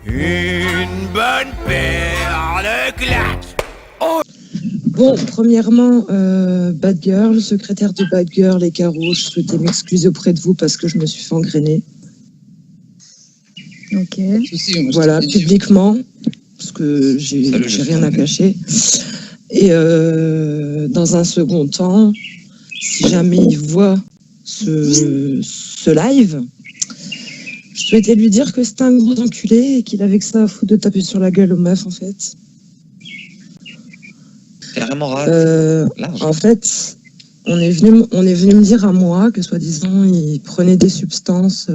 Une bonne paire de claques. Oh. Bon, premièrement, Bad Girl, secrétaire de Bad Girl et Caro, je souhaitais m'excuser auprès de vous parce que je me suis fait engrainer. Ok. Voilà, publiquement, parce que j'ai rien à cacher. Et dans un second temps, si jamais il voit ce live, je souhaitais lui dire que c'était un gros enculé et qu'il avait que ça à foutre de taper sur la gueule aux meufs, en fait. Carrément en fait, on est venu me dire à moi que soi-disant il prenait des substances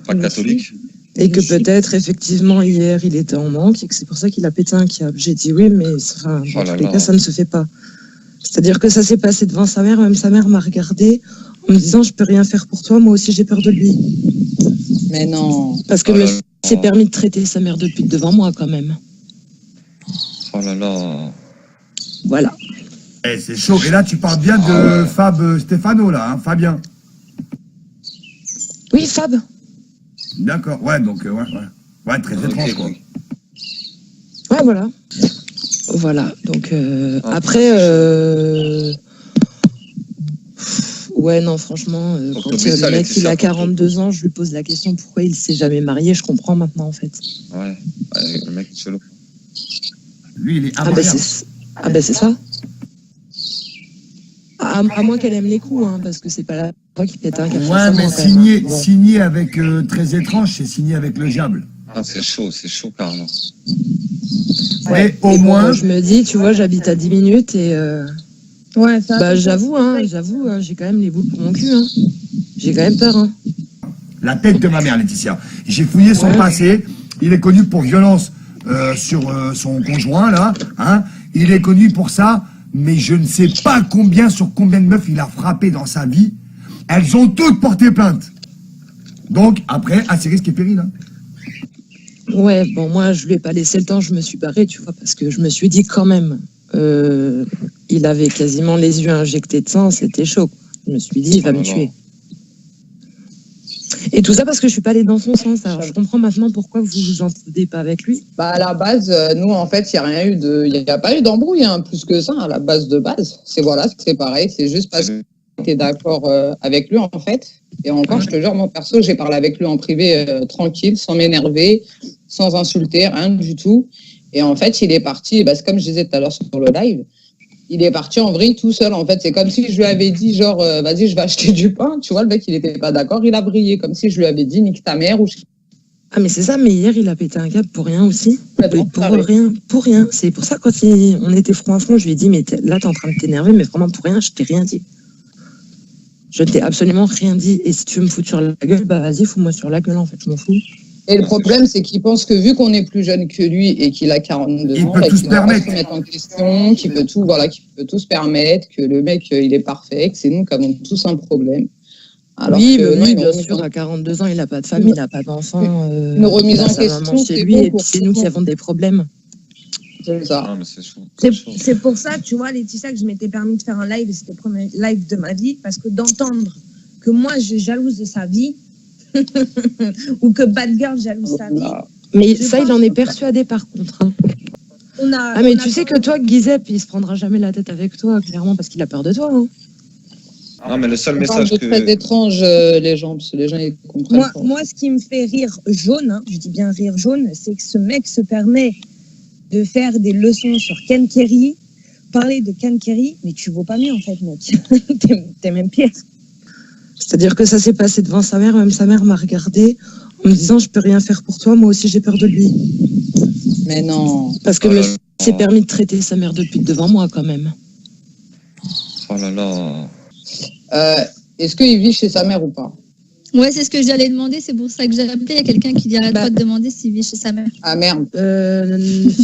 pas catholique. Et que peut-être effectivement hier il était en manque et que c'est pour ça qu'il a pété un câble. J'ai dit oui, mais enfin, dans tous les cas ça ne se fait pas. C'est-à-dire que ça s'est passé devant sa mère, même sa mère m'a regardé en me disant je peux rien faire pour toi, moi aussi j'ai peur de lui. Mais non. Parce que monsieur s'est permis de traiter sa mère de pute devant moi quand même. Oh là là. Voilà. Eh, c'est chaud. Et là, tu parles bien de Fab Stéphano, là, hein, Fabien. Oui, Fab. D'accord, ouais, donc, ouais, très étrange, quoi. Ouais, voilà. Voilà, donc, après, ouais, non, franchement, quand le mec, il a 42 ans, je lui pose la question pourquoi il s'est jamais marié, je comprends maintenant, en fait. Ouais, le mec, c'est chelou. Lui, il est immariable. C'est ça. À moins qu'elle aime les coups, hein, parce que c'est pas la fois qui pète un câble. Ouais, mais signé avec très étrange, c'est signé avec le diable. Ah, c'est chaud carrément. Ouais, au moins. Je me dis, tu vois, j'habite à 10 minutes et. Ouais, ça. Bah, j'avoue, j'ai quand même les boules pour mon cul, hein. J'ai quand même peur, hein. La tête de ma mère, Laetitia. J'ai fouillé son passé. Il est connu pour violence sur son conjoint, là, hein. Il est connu pour ça. Mais je ne sais pas sur combien de meufs il a frappé dans sa vie. Elles ont toutes porté plainte. Donc, après, à ses risques et périls. Hein. Ouais, bon, moi, je lui ai pas laissé le temps, je me suis barrée, tu vois, parce que je me suis dit quand même, il avait quasiment les yeux injectés de sang, c'était chaud. Je me suis dit, il va me tuer. Et tout ça parce que je suis pas allée dans son sens. Alors, je comprends maintenant pourquoi vous vous entendez pas avec lui. Bah, à la base, nous, en fait, il n'y a pas eu d'embrouille, hein, plus que ça, à la base de base. C'est pareil, c'est juste parce que j'étais d'accord avec lui, en fait. Et encore, je te jure, mon perso, j'ai parlé avec lui en privé, tranquille, sans m'énerver, sans insulter, rien du tout. Et en fait, il est parti, c'est comme je disais tout à l'heure sur le live, il est parti en vrille tout seul, en fait. C'est comme si je lui avais dit, genre, vas-y, je vais acheter du pain. Tu vois, le mec, il était pas d'accord, il a brillé. Comme si je lui avais dit, nique ta mère. Ah, mais c'est ça, mais hier, il a pété un câble pour rien aussi. Pour rien. C'est pour ça, quand on était front à front, je lui ai dit, mais là, t'es en train de t'énerver, mais vraiment pour rien, je t'ai rien dit. Je t'ai absolument rien dit. Et si tu veux me foutre sur la gueule, bah vas-y, fous-moi sur la gueule, en fait, je m'en fous. Et le problème, c'est qu'il pense que vu qu'on est plus jeune que lui et qu'il a 42 ans, peut tout se permettre. Qu'il mettre en question, qu'il peut tout se permettre, que le mec, il est parfait, que c'est nous qui avons tous un problème. Alors oui, bien sûr, à 42 ans, il n'a pas de femme, il n'a pas d'enfant. Une remise en question, c'est lui, et puis c'est nous qui avons des problèmes. C'est ça. Ah, mais c'est chaud. C'est pour ça, tu vois, Laetitia, que je m'étais permis de faire un live, et c'était le premier live de ma vie, parce que d'entendre que moi, je jalouse de sa vie, ou que Bad Girl jalouse sa vie. Mais ça, il en est persuadé par contre. Hein. Mais tu sais que toi, Giuseppe, il se prendra jamais la tête avec toi, clairement, parce qu'il a peur de toi. Hein. Non, mais le seul message que... C'est très étrange, les gens, parce que les gens, ils comprennent pas. Moi, ce qui me fait rire jaune, hein, je dis bien rire jaune, c'est que ce mec se permet de faire des leçons sur Ken Kerry, parler de Ken Kerry, mais tu vaux pas mieux, en fait, mec. T'es même pire. C'est-à-dire que ça s'est passé devant sa mère, même sa mère m'a regardé en me disant je peux rien faire pour toi, moi aussi j'ai peur de lui. Mais non. Parce que monsieur s'est permis de traiter sa mère de pute devant moi quand même. Oh là là. Est-ce qu'il vit chez sa mère ou pas? Ouais, c'est ce que j'allais demander, c'est pour ça que j'ai appelé. Il y a quelqu'un qui arrête pas de demander s'il vit chez sa mère. Ah merde.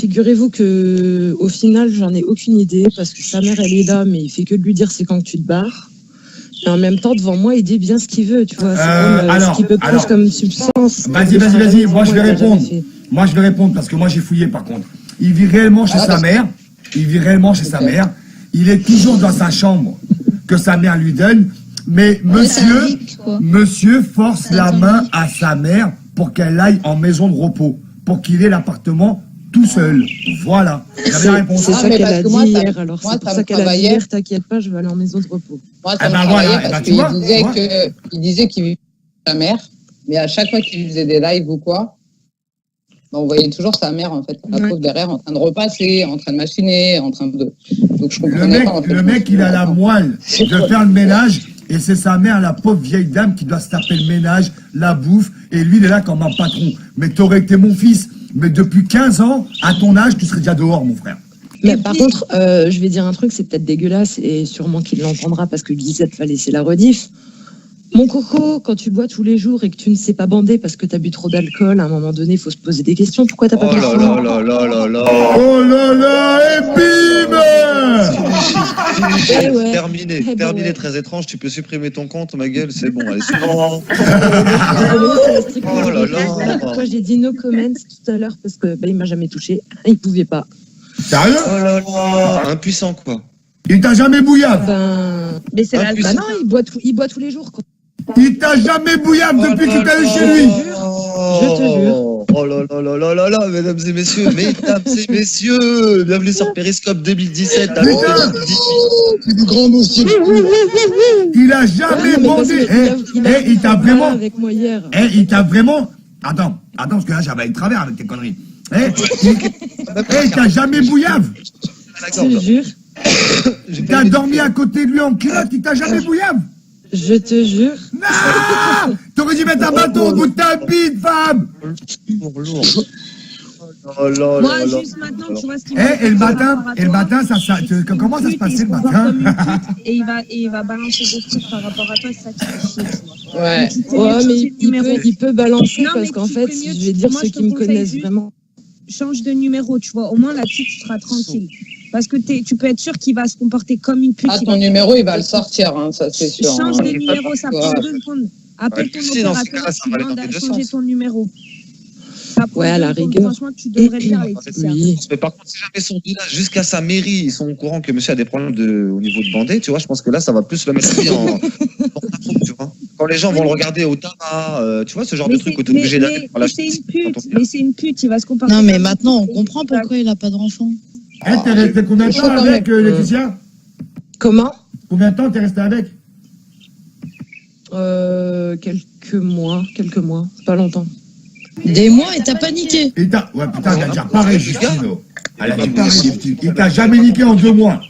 Figurez-vous que au final, j'en ai aucune idée parce que sa mère elle est là, mais il fait que de lui dire c'est quand que tu te barres. Et en même temps, devant moi, il dit bien ce qu'il veut, tu vois. C'est comme ce qu'il peut prendre comme substance. Vas-y. Moi, je vais répondre parce que moi, j'ai fouillé, par contre. Il vit réellement chez sa mère. Il est toujours dans sa chambre que sa mère lui donne. Mais monsieur force la main à sa mère pour qu'elle aille en maison de repos, pour qu'il ait l'appartement tout seul. Voilà. J'avais la réponse. C'est ça mais qu'elle parce a que moi, dit ça- hier. Alors moi, c'est pour ça ça me qu'elle a dit travaillait. hier, t'inquiète pas, je vais aller en maison de repos. Moi, ça Ah me bah travaillait voilà, bah parce tu qu'il vois, disait tu vois. il disait qu'il vivait avec sa mère, mais à chaque fois qu'il faisait des lives ou quoi, bah, on voyait toujours sa mère, en fait, la Ouais. pauvre derrière, en train de repasser, en train de machiner, en train de... Donc je Le comprenais mec, pas, en fait. le mec, il a la moelle de faire le ménage et c'est sa mère, la pauvre vieille dame, qui doit se taper le ménage, la bouffe, et lui, il est là comme un patron. Mais t'aurais été mon fils, mais depuis 15 ans, à ton âge, tu serais déjà dehors, mon frère. Mais Et par puis- contre, je vais dire un truc, c'est peut-être dégueulasse et sûrement qu'il l'entendra parce que Lisette va laisser la rediff. Mon coco, quand tu bois tous les jours et que tu ne sais pas bander parce que tu as bu trop d'alcool, à un moment donné, il faut se poser des questions. Pourquoi t'as pas Oh là d'enfant là là là là là. Oh là là, et bim! Eh ouais. Terminé, Eh ben terminé, ouais. très étrange. Tu peux supprimer ton compte, ma gueule, c'est bon. Allez, suivant. Oh là là. Voilà pourquoi j'ai dit no comments tout à l'heure parce que bah, il m'a jamais touché. Il pouvait pas. Sérieux? Oh là là. Impuissant, quoi. Il t'a jamais bouillave? Ben, Mais c'est Ah, la bah non, il boit tous les jours. Quoi. Il t'a jamais bouillave depuis qu'il t'a eu chez lui? Je te jure. Oh là là là là là là, mesdames et messieurs, bienvenue sur Periscope 2017. Putain. C'est du grand dossier. Il a Ah jamais non, mais parce bandé. que Il t'a fait mal vraiment. avec moi hier. Il t'a vraiment. Attends, parce que là, j'avais de travers avec tes conneries. Il t'a jamais bouillave. Je te jure. T'as dormi à côté de lui en culotte, il t'a jamais bouillave. Je te jure. Non! T'aurais dû mettre un bâton au bout de ta bite, femme! Lourd. Oh là Moi, là là. juste maintenant, tu vois ce qu'il Et le matin, comment ça se passait le matin? Et il va balancer des trucs par rapport à toi, c'est ça qui fait chier. Tu vois. Ouais, Donc, il fait mieux de mais changer de numéro. il peut balancer Non, parce mais qu'en tu fait, fais mieux, je vais dire moi, ceux je te qui me conseille connaissent juste- vraiment. Change de numéro, tu vois. Au moins là-dessus, tu seras tranquille. Parce que tu peux être sûr qu'il va se comporter comme une pute. Ah, il ton va- numéro, il va le sortir, hein, ça c'est sûr. Change hein. de numéro, ça prend 2 secondes. Appelle ton Si, dans ce opérateur, cas-là, ça tu va aller demandes dans à les deux changer sens. ton numéro. Ça prend Ouais, à 2 la secondes. rigueur. Franchement, tu devrais le faire, Laetitia. Oui. Mais par contre, si jamais son village, jusqu'à sa mairie, ils sont au courant que monsieur a des problèmes au niveau de bandé, tu vois, je pense que là, ça va plus le mettre lui en porte-à-faux, tu vois. Quand les gens vont le regarder au tabac, tu vois, ce genre de truc où t'es obligé d'aller pour la c'est une pute, mais c'est une pute, il va se comporter. Non, mais comme maintenant, on une pute. comprend pourquoi il a pas d'enfant. T'es resté combien de temps avec Laetitia? Comment Combien de temps t'es resté avec? Quelques mois, pas longtemps. Des mois et t'as paniqué. Ouais, putain, il a déjà pareil, Justino. Il t'a jamais niqué en 2 mois.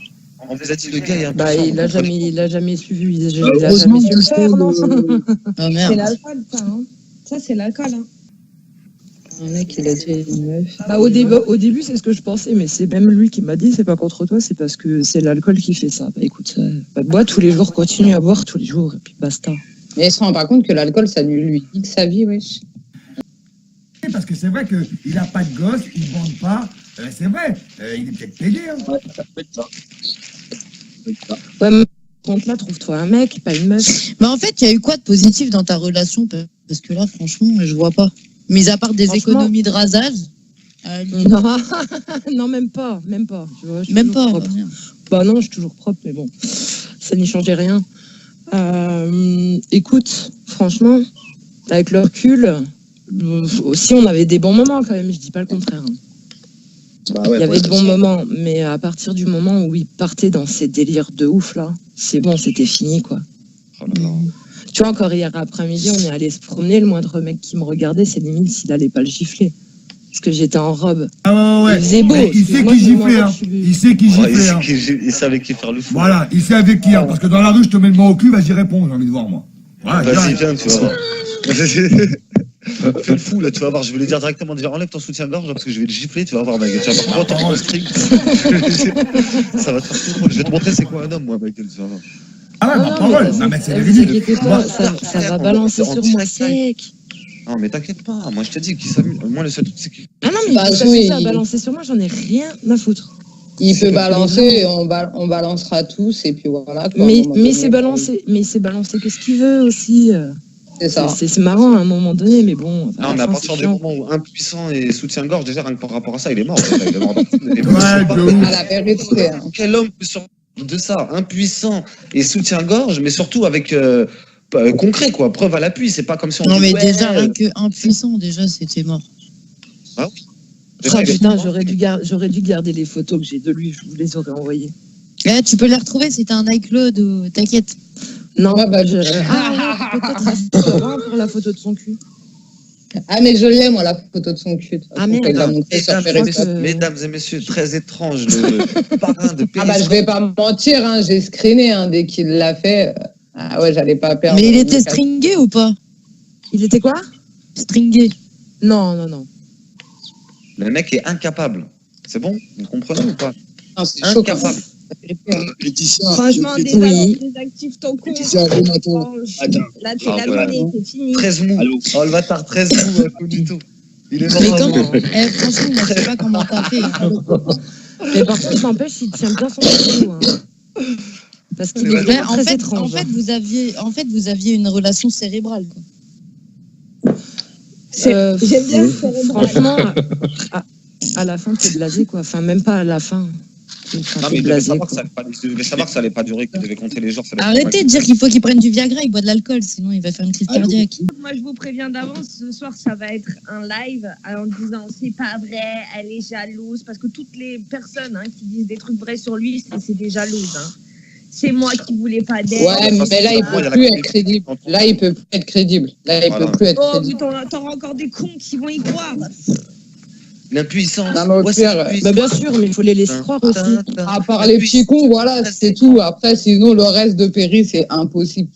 On vous a dit, le gars, il y a un Bah, peu il a jamais suivi, il a jamais Heureusement su que le tu faire, non Ah C'est merde. l'alcool, ça. Hein. Ça, c'est l'alcool. Hein. Un mec, il a tué une meuf. Bah, au début, c'est ce que je pensais, mais c'est même lui qui m'a dit, c'est pas contre toi, c'est parce que c'est l'alcool qui fait ça. Bah écoute, bois tous les jours, continue à boire tous les jours, et puis basta. Mais il se rend pas compte que l'alcool, ça lui nique sa vie, wesh. Parce que c'est vrai qu'il n'a pas de gosse, il ne bande pas. C'est vrai, il est peut-être pédé. Hein. Ouais, mais par contre, là, trouve-toi un mec, pas une meuf. Mais en fait, il y a eu quoi de positif dans ta relation? Parce que là, franchement, je vois pas. Mis à part des Franchement- économies de rasage. Non, non, même pas. Tu vois, je suis Même toujours pas. propre. Merde. Bah non, je suis toujours propre, mais bon, ça n'y changeait rien. Écoute, franchement, avec le recul, aussi on avait des bons moments quand même, je dis pas le contraire. Hein. Il y avait de bons moments, mais à partir du moment où il partait dans ces délires de ouf là, c'est bon, c'était fini quoi. Oh là là. Tu vois, encore hier après-midi, on est allé se promener, le moindre mec qui me regardait, c'est limite s'il allait pas le gifler. Parce que j'étais en robe. Ah ouais. Il faisait beau. Mais il sait Moi, qui je me giflait. rappelle, Hein. je suis- Il sait qui Ouais, giflait. Hein. il savait qui faire le fou. Voilà, il sait avec qui. Hein, parce que dans la rue, je te mets le main au cul, vas-y réponds, j'ai envie de voir moi. Voilà, Vas-y, direct. viens, tu vas voir. Fais le fou, là, tu vas voir. Je vais lui dire directement, déjà, enlève ton soutien-gorge, parce que je vais le gifler, tu vas voir, ma gueule. Tu vas voir comment ton script. Ça va te faire tout drôle. Je vais te montrer c'est quoi un homme, moi, ma gueule, tu vas voir. Ah ouais, Non, ma non, parole. mais Non, mais c'est vous ridicule. inquiétez pas, ça va balancer sur moi sec. Non, mais t'inquiète pas, moi, je te dis qu'il s'amuse. Moi, le seul truc, c'est qu'il. Ah non, mais Bah, il oui, ça a il- balancé sur moi, j'en ai rien à foutre. Il peut balancer, on balancera tous, et puis voilà. Quoi, à un Mais moment donné, c'est balancé que ce qu'il veut aussi. C'est ça. C'est marrant à un moment donné, mais bon. Non, mais à partir du moment où impuissant et soutien-gorge, déjà, rien que par rapport à ça, il est mort. Il est mort. Ouais, de ouf. À la vérité. Hein. Quel homme peut sortir de ça, impuissant et soutien-gorge, mais surtout avec concret, quoi. Preuve à l'appui. C'est pas comme si on Non, dit, mais ouais, déjà, rien que impuissant, déjà, c'était mort. Ah putain, j'aurais dû garder les photos que j'ai de lui, je vous les aurais envoyées. Eh, tu peux les retrouver, c'était un iCloud ou t'inquiète. Non, Ouais, bah, Ah ouais, peut-être encore la photo de son cul. Ah, mais je l'ai, moi, la photo de son cul. Ah, merde. Elle l'a montré sur Periscope. Mesdames et messieurs, très étrange, le parrain de Ah, bah, je vais pas me mentir, hein, j'ai screené dès qu'il l'a fait. Ah ouais, j'allais pas perdre. Mais il était stringé ou pas? Il était quoi? Stringé. Non, non, non. Le mec est incapable. C'est bon? Vous comprenez ou pas? Non, c'est chaud quand Incapable. Laetitia, Franchement, Laetitia, désactive ton compte. Laetitia, attends. Là, t'es Ah, abonné, c'est fini. 13 mous. Allô. Oh, le bâtard, 13 mous, tout du tout. Il est Mais mort. comment? Eh, franchement, moi, je sais pas comment t'as fait. Mais par contre, n'empêche, il tient bien son cou. Hein. Parce qu'il est Ouais, vraiment En très fait, étrange. vous aviez une relation cérébrale, quoi. J'aime bien le cérébral. Franchement, à la fin, t'es blasé, quoi. Enfin, même pas à la fin. Enfin, Non, t'es mais il devait blasé, savoir que quoi. ça allait pas durer, qu'il devait compter les jours. ça allait pas Arrêtez de dire qu'il faut qu'il prenne du Viagra, il boit de l'alcool, sinon il va faire une crise cardiaque. Moi, je vous préviens d'avance, ce soir, ça va être un live en disant c'est pas vrai, elle est jalouse. Parce que toutes les personnes qui disent des trucs vrais sur lui, c'est des jalouses. Hein. C'est moi qui voulais pas d'elle. Ouais, mais là, il peut plus être crédible. Là, il peut plus être crédible. Là, il peut plus être Oh, crédible. mais t'auras encore des cons qui vont y croire. L'impuissance. Non, mais au Ouais, pire, c'est l'impuissance. Bah, bien sûr, mais il faut les laisser croire aussi. À part les petits cons, voilà, c'est tout. Après, sinon, le reste de Perry, c'est impossible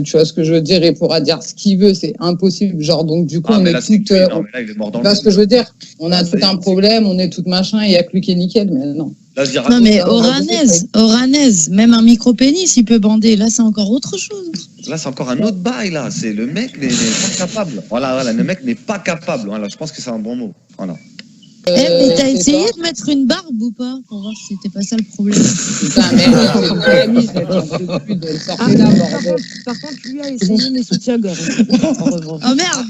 tu vois ce que je veux dire, il pourra dire ce qu'il veut, c'est impossible. Genre, donc, du coup, Ah, on mais est là, c'est toutes. que- non, mais là, il est mort dans Tu vois le ce que je veux dire? On a Ah, tout c'est- un problème, on est toutes machin, il n'y a que lui qui est nickel, mais non. Là, je dirais. Non, mais Oranès, Oranès, même un micro-pénis, il peut bander. Là, c'est encore autre chose. Là, c'est encore un autre bail, là. C'est le mec n'est pas capable. Voilà, le mec n'est pas capable. Voilà, je pense que c'est un bon mot. Voilà. Mais t'as c'est essayé ça. de mettre une barbe ou pas? Pour voir si c'était pas ça le problème. Putain, mais là, c'est une amie, j'en peux plus de le Ah, sortir là, bordel. par contre, lui a essayé mes soutiens-gorge. En revanche. Oh merde!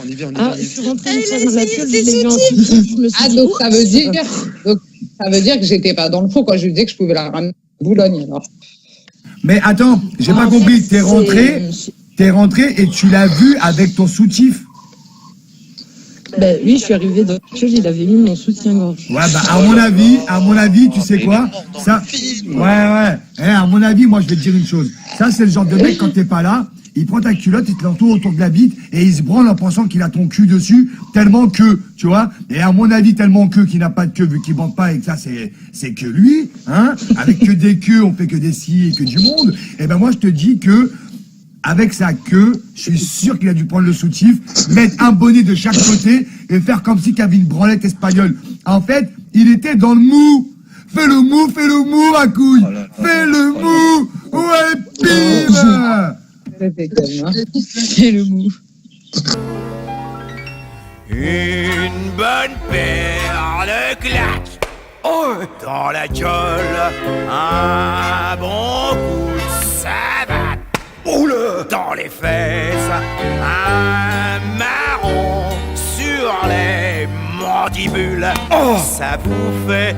On y vient, Ah, je suis rentrée une Il a fois dans la essayé pièce, ses je l'ai vu en soutiens. dessous, je me suis Ah, dit, donc oups. ça veut dire que j'étais pas dans le faux quand je lui disais que je pouvais la ramener à Boulogne, alors. Mais attends, j'ai pas En compris. fait, T'es rentré et tu l'as vu avec ton soutif. Ben, oui, je suis arrivée dans la pièce, il avait mis mon soutien-gorge. Ouais, bah à mon avis, tu sais quoi? Ça, ouais. À mon avis, moi je vais te dire une chose. Ça, c'est le genre de mec quand t'es pas là, il prend ta culotte, il te l'entoure autour de la bite et il se branle en pensant qu'il a ton cul dessus, tellement que, tu vois. Et à mon avis, tellement que qui n'a pas de queue vu qu'il bande pas et que ça c'est que lui, hein. Avec que des queues, on fait que des scies et que du monde. Et ben moi je te dis que avec sa queue, je suis sûr qu'il a dû prendre le soutif, mettre un bonnet de chaque côté et faire comme si qu'il y avait une branlette espagnole. En fait, il était dans le mou. Fais le mou, ma couille. Oh là là. Fais le mou. Ouais, bim. C'était calme, hein. C'est le mou. Une bonne paire de claques. Oh, dans la gueule. Un bon coup de savate. Oule, dans les fesses. Un marron sur les mandibules. Oh, ça vous fait